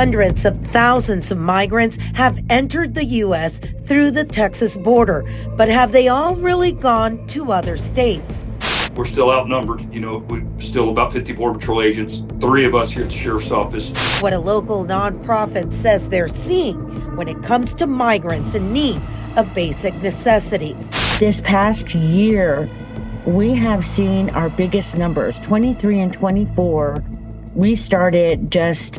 Hundreds of thousands of migrants have entered the U.S. through the Texas border, but have they all really gone to other states? We're still outnumbered. We're still about 50 Border Patrol agents, 3 of us here at the Sheriff's Office. What a local nonprofit says they're seeing when it comes to migrants in need of basic necessities. This past year, we have seen our biggest numbers, 23 and 24. We started just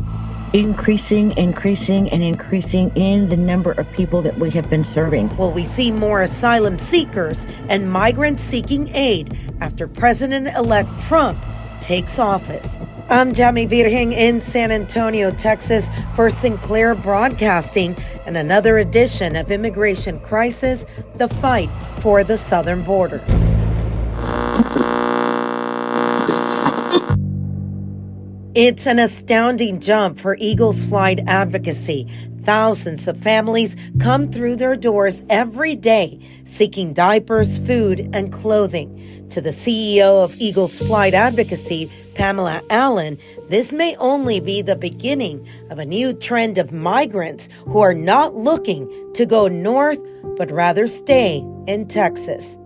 increasing in the number of people that we have been serving. Will we see more asylum seekers and migrants seeking aid after President-elect Trump takes office? I'm Yami Virgin in San Antonio, Texas, for Sinclair Broadcasting, and another edition of Immigration Crisis, the fight for the southern border. It's an astounding jump for Eagles Flight Advocacy. Thousands of families come through their doors every day seeking diapers, food, and clothing. To the CEO of Eagles Flight Advocacy, Pamela Allen, this may only be the beginning of a new trend of migrants who are not looking to go north, but rather stay in Texas.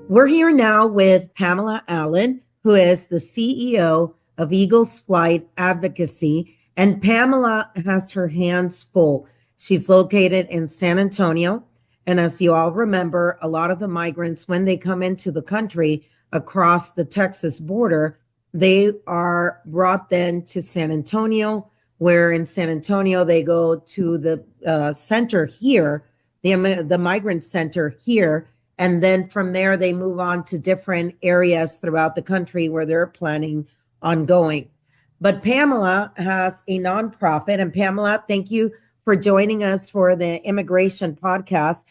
We're here now with Pamela Allen, who is the CEO of Eagles Flight Advocacy. And Pamela has her hands full. She's located in San Antonio. And as you all remember, a lot of the migrants, when they come into the country across the Texas border, they are brought then to San Antonio, where in San Antonio, they go to the center here, the migrant center here. And then from there, they move on to different areas throughout the country where they're planning on going. But Pamela has a nonprofit. And Pamela, thank you for joining us for the Immigration Podcast.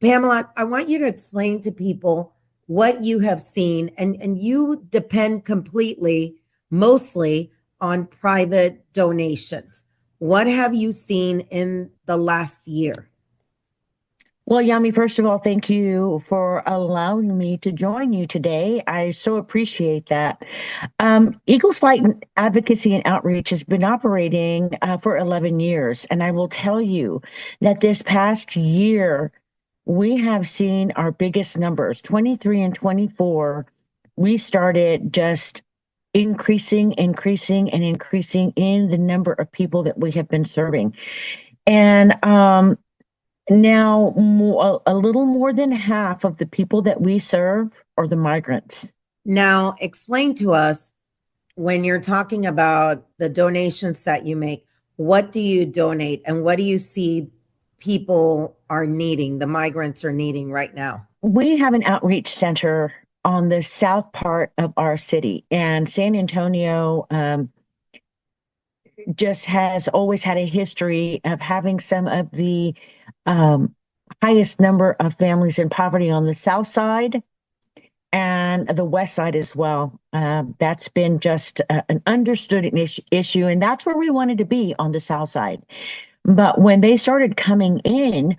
Pamela, I want you to explain to people what you have seen. And you depend completely, mostly on private donations. What have you seen in the last year? Well, Yami, first of all, thank you for allowing me to join you today. I so appreciate that. Eagles Flight Advocacy and Outreach has been operating for 11 years. And I will tell you that this past year, we have seen our biggest numbers, 23 and 24. We started just increasing in the number of people that we have been serving. And now, a little more than half of the people that we serve are the migrants. Now, explain to us, when you're talking about the donations that you make, what do you donate and what do you see people are needing, the migrants are needing right now? We have an outreach center on the south part of our city, and San Antonio just has always had a history of having some of the highest number of families in poverty on the south side and the west side as well. That's been just an understood issue, and that's where we wanted to be, on the south side. But when they started coming in,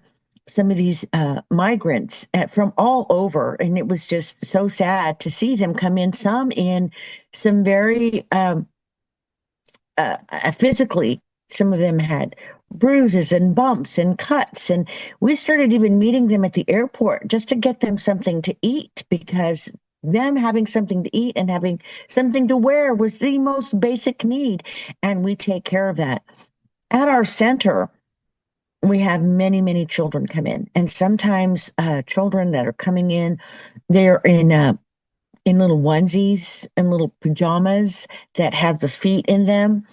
some of these migrants from all over, and it was just so sad to see them come in, some very physically, some of them had bruises and bumps and cuts. And we started even meeting them at the airport just to get them something to eat, because them having something to eat and having something to wear was the most basic need. And we take care of that. At our center, we have many, many children come in. And sometimes children that are coming in, they're in little onesies and little pajamas that have the feet in them.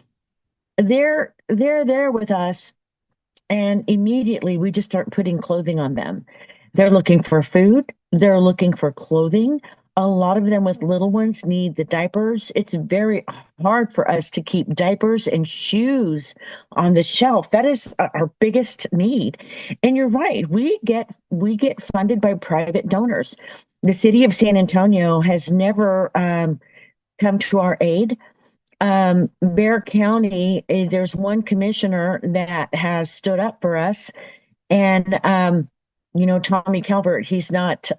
They're there with us, and immediately we just start putting clothing on them. They're looking for food. They're looking for clothing. A lot of them with little ones need the diapers. It's very hard for us to keep diapers and shoes on the shelf. That is our biggest need. And you're right, we get funded by private donors. The city of San Antonio has never come to our aid. Bexar County, there's one commissioner that has stood up for us, and Tommy Calvert, he's not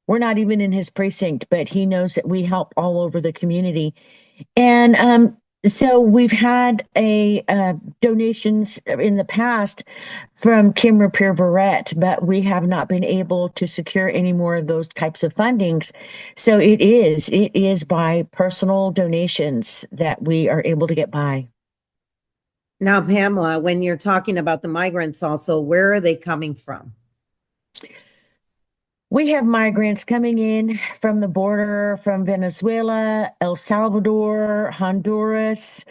We're not even in his precinct, but he knows that we help all over the community. And so we've had a donations in the past from Kim Rapier-Verrett, but we have not been able to secure any more of those types of fundings. So it is by personal donations that we are able to get by. Now, Pamela, when you're talking about the migrants also, where are they coming from? We have migrants coming in from the border from Venezuela, El Salvador, Honduras,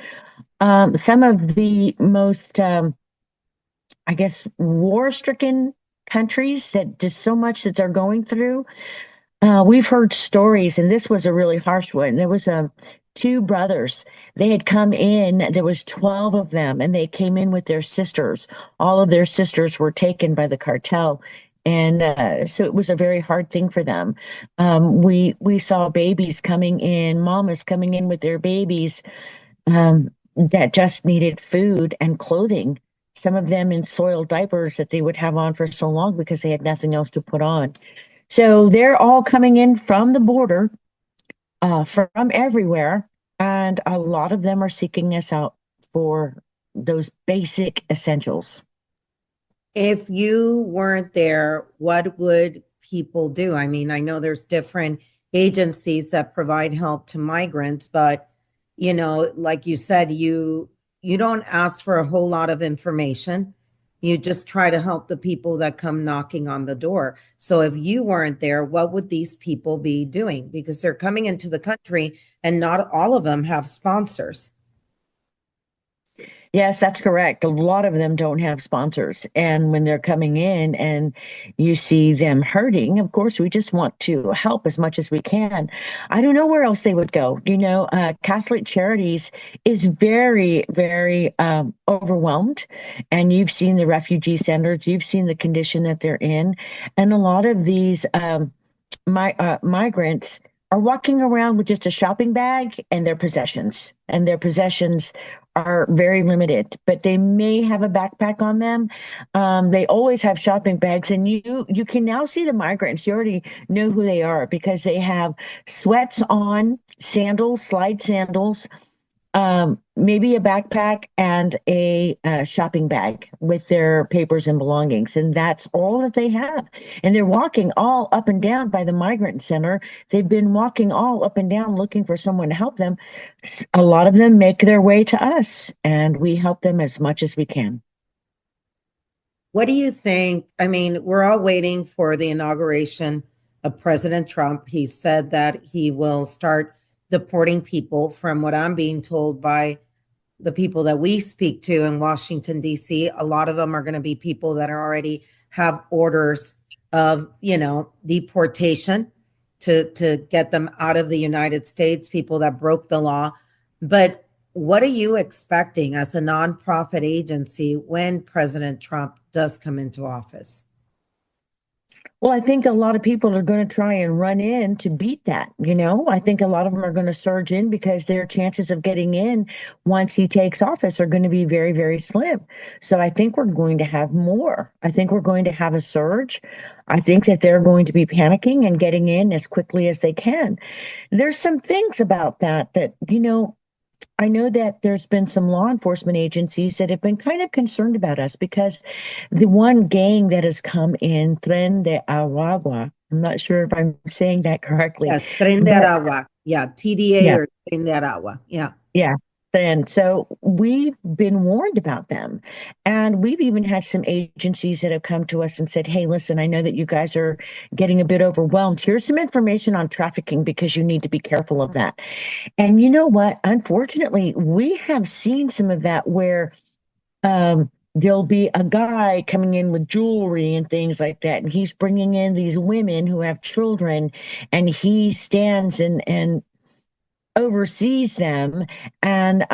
some of the most, I guess, war-stricken countries that just so much that they're going through. We've heard stories, and this was a really harsh one. There was two brothers. They had come in. There was 12 of them, and they came in with their sisters. All of their sisters were taken by the cartel, and so it was a very hard thing for them. We saw babies coming in, mamas coming in with their babies that just needed food and clothing. Some of them in soiled diapers that they would have on for so long because they had nothing else to put on. So they're all coming in from the border, from everywhere, and a lot of them are seeking us out for those basic essentials. If you weren't there, what would people do? I mean, I know there's different agencies that provide help to migrants, but like you said, you don't ask for a whole lot of information. You just try to help the people that come knocking on the door. So if you weren't there, what would these people be doing? Because they're coming into the country and not all of them have sponsors. Yes, that's correct. A lot of them don't have sponsors. And when they're coming in and you see them hurting, of course, we just want to help as much as we can. I don't know where else they would go. Catholic Charities is very, very overwhelmed. And you've seen the refugee centers, you've seen the condition that they're in. And a lot of these migrants are walking around with just a shopping bag and their possessions. And their possessions are very limited, but they may have a backpack on them. They always have shopping bags, and you can now see the migrants. You already know who they are because they have sweats on, sandals, slide sandals, maybe a backpack and a shopping bag with their papers and belongings. And that's all that they have. And they're walking all up and down by the migrant center. They've been walking all up and down looking for someone to help them. A lot of them make their way to us, and we help them as much as we can. What do you think? I mean, we're all waiting for the inauguration of President Trump. He said that he will start deporting people. From what I'm being told by the people that we speak to in Washington, D.C., a lot of them are going to be people that are already have orders of, deportation to get them out of the United States, people that broke the law. But what are you expecting as a nonprofit agency when President Trump does come into office? Well, I think a lot of people are going to try and run in to beat that. I think a lot of them are going to surge in because their chances of getting in once he takes office are going to be very, very slim. So I think we're going to have more. I think we're going to have a surge. I think that they're going to be panicking and getting in as quickly as they can. There's some things about that, I know that there's been some law enforcement agencies that have been kind of concerned about us because the one gang that has come in, Tren de Aragua, I'm not sure if I'm saying that correctly. Yes, Tren de Aragua. Yeah, TDA Yeah. or Tren de Aragua. Yeah. Yeah. And so we've been warned about them. And we've even had some agencies that have come to us and said, hey, listen, I know that you guys are getting a bit overwhelmed. Here's some information on trafficking because you need to be careful of that. And you know what? Unfortunately, we have seen some of that where there'll be a guy coming in with jewelry and things like that. And he's bringing in these women who have children, and he stands and oversees them. And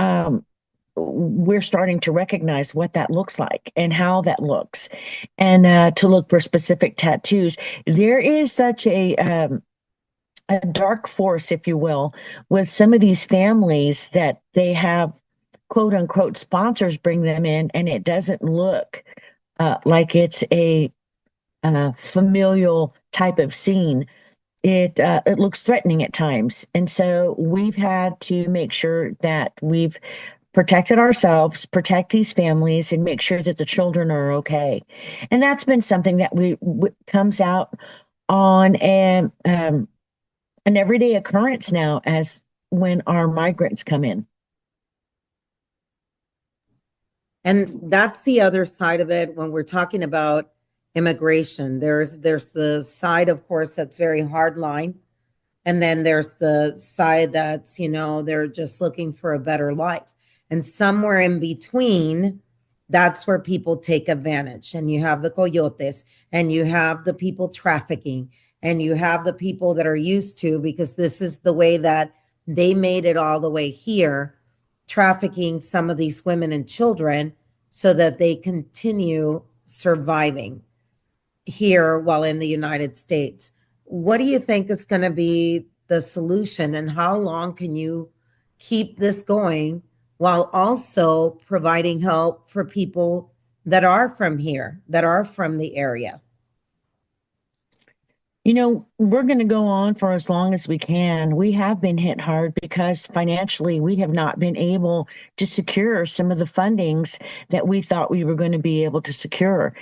we're starting to recognize what that looks like and how that looks, and to look for specific tattoos. There is such a dark force, if you will, with some of these families that they have quote unquote sponsors bring them in, and it doesn't look like it's a familial type of scene. it looks threatening at times. And so we've had to make sure that we've protected ourselves, protect these families, and make sure that the children are okay. And that's been something that comes out on an everyday occurrence now as when our migrants come in. And that's the other side of it when we're talking about immigration. There's the side, of course, that's very hard line. And then there's the side that's, they're just looking for a better life. And somewhere in between, that's where people take advantage. And you have the coyotes, and you have the people trafficking, and you have the people that are used to, because this is the way that they made it all the way here, trafficking some of these women and children so that they continue surviving here while in the United States. What do you think is going to be the solution, and how long can you keep this going while also providing help for people that are from here, that are from the area? We're going to go on for as long as we can. We have been hit hard because financially we have not been able to secure some of the fundings that we thought we were going to be able to secure.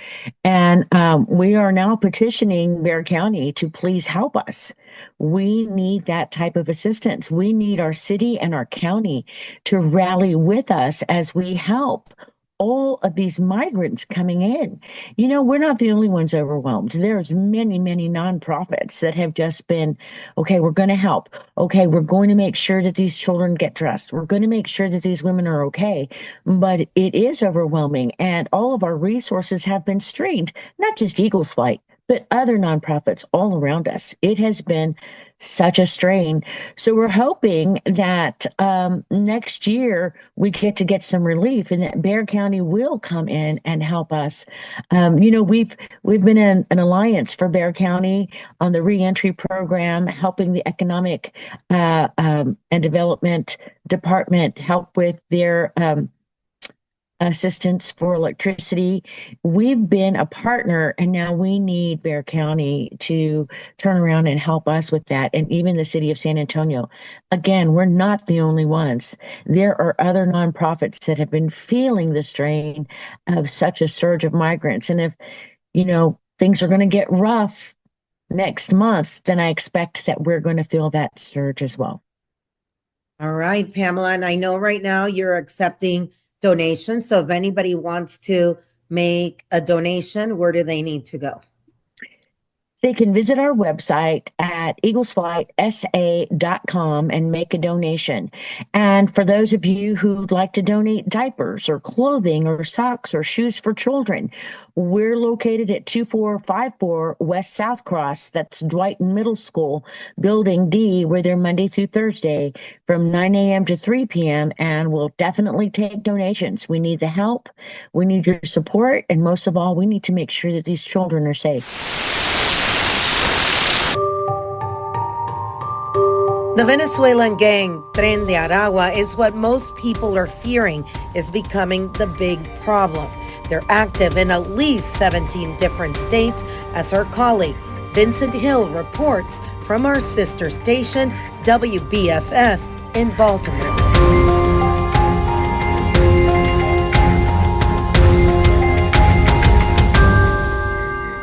And we are now petitioning Bexar County to please help us. We need that type of assistance. We need our city and our county to rally with us as we help all of these migrants coming in. We're not the only ones overwhelmed. There's many, many nonprofits that have just been, okay, we're going to help. Okay, we're going to make sure that these children get dressed. We're going to make sure that these women are okay. But it is overwhelming, and all of our resources have been strained, not just Eagles Flight, but other nonprofits all around us. It has been such a strain. So we're hoping that next year we get some relief, and that Bexar County will come in and help us. We've been in an alliance for Bexar County on the reentry program, helping the economic and development department help with their assistance for electricity. We've been a partner, and now we need Bexar County to turn around and help us with that, and even the city of San Antonio. Again, we're not the only ones. There are other nonprofits that have been feeling the strain of such a surge of migrants. And if, things are going to get rough next month, then I expect that we're going to feel that surge as well. All right, Pamela. And I know right now you're accepting donations. So if anybody wants to make a donation, where do they need to go? They can visit our website at eaglesflightsa.com and make a donation. And for those of you who'd like to donate diapers or clothing or socks or shoes for children, we're located at 2454 West South Cross. That's Dwight Middle School, Building D. We're there Monday through Thursday from 9 a.m. to 3 p.m. And we'll definitely take donations. We need the help. We need your support. And most of all, we need to make sure that these children are safe. The Venezuelan gang, Tren de Aragua, is what most people are fearing is becoming the big problem. They're active in at least 17 different states, as our colleague Vincent Hill reports from our sister station, WBFF, in Baltimore.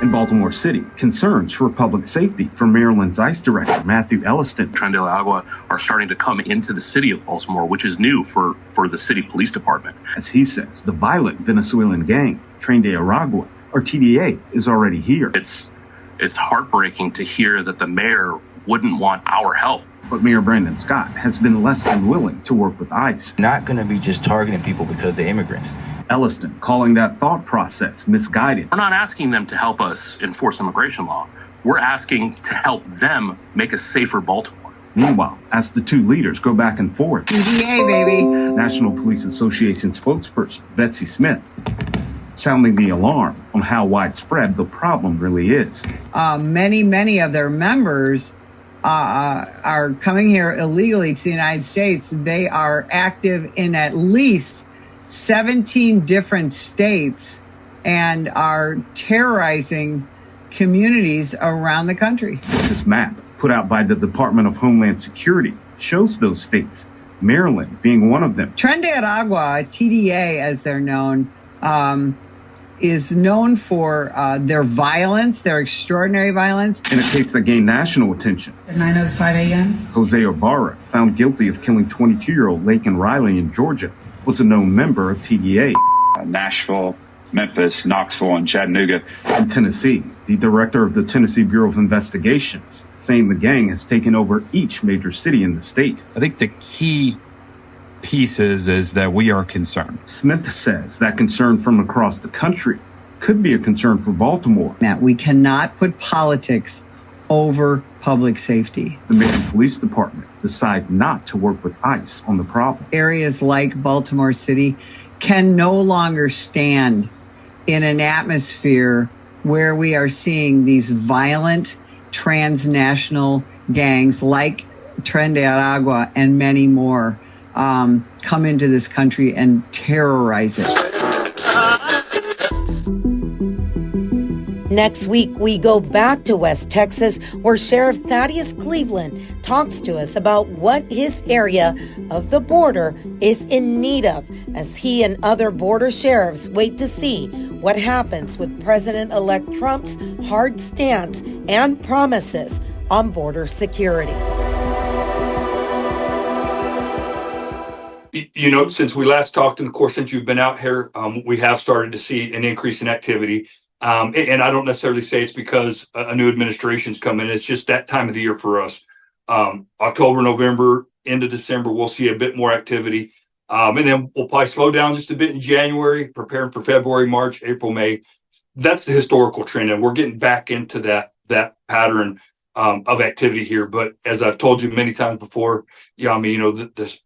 In Baltimore City, concerns for public safety from Maryland's ICE Director Matthew Elliston. Tren de Aragua are starting to come into the city of Baltimore, which is new for the city police department. As he says, the violent Venezuelan gang, Tren de Aragua, or TDA, is already here. It's heartbreaking to hear that the mayor wouldn't want our help. But Mayor Brandon Scott has been less than willing to work with ICE. Not going to be just targeting people because they're immigrants. Elliston calling that thought process misguided. We're not asking them to help us enforce immigration law. We're asking to help them make a safer Baltimore. Meanwhile, as the two leaders go back and forth, TDA, baby. National Police Association spokesperson Betsy Smith sounding the alarm on how widespread the problem really is. Many of their members are coming here illegally to the United States. They are active in at least 17 different states and are terrorizing communities around the country. This map put out by the Department of Homeland Security shows those states, Maryland being one of them. Tren de Aragua, TDA as they're known, is known for their violence, their extraordinary violence. In a case that gained national attention. At 9:05 a.m. Jose Ibarra, found guilty of killing 22-year-old Laken Riley in Georgia, was a known member of TDA. Nashville, Memphis, Knoxville, and Chattanooga. In Tennessee, the director of the Tennessee Bureau of Investigations, saying the gang has taken over each major city in the state. I think the key piece is that we are concerned. Smith says that concern from across the country could be a concern for Baltimore. That we cannot put politics over public safety. The Migrant Police Department decide not to work with ICE on the problem. Areas like Baltimore City can no longer stand in an atmosphere where we are seeing these violent transnational gangs like Tren de Aragua and many more come into this country and terrorize it. Next week, we go back to West Texas, where Sheriff Thaddeus Cleveland talks to us about what his area of the border is in need of, as he and other border sheriffs wait to see what happens with President-elect Trump's hard stance and promises on border security. You know, since we last talked, and of course, since you've been out here, we have started to see an increase in activity. And I don't necessarily say it's because a new administration's coming. It's just that time of the year for us. October, November, into December, we'll see a bit more activity. And then we'll probably slow down just a bit in January, preparing for February, March, April, May. That's the historical trend. And we're getting back into that pattern of activity here. But as I've told you many times before, Yami, you know, this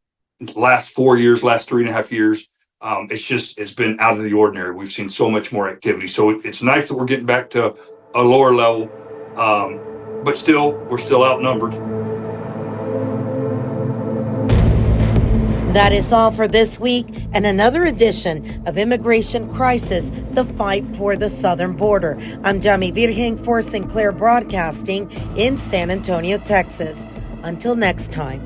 last 4 years, last 3.5 years, it's been out of the ordinary. We've seen so much more activity. So it's nice that we're getting back to a lower level, but we're still outnumbered. That is all for this week and another edition of Immigration Crisis, the fight for the southern border. I'm Yami Virgin for Sinclair Broadcasting in San Antonio, Texas. Until next time.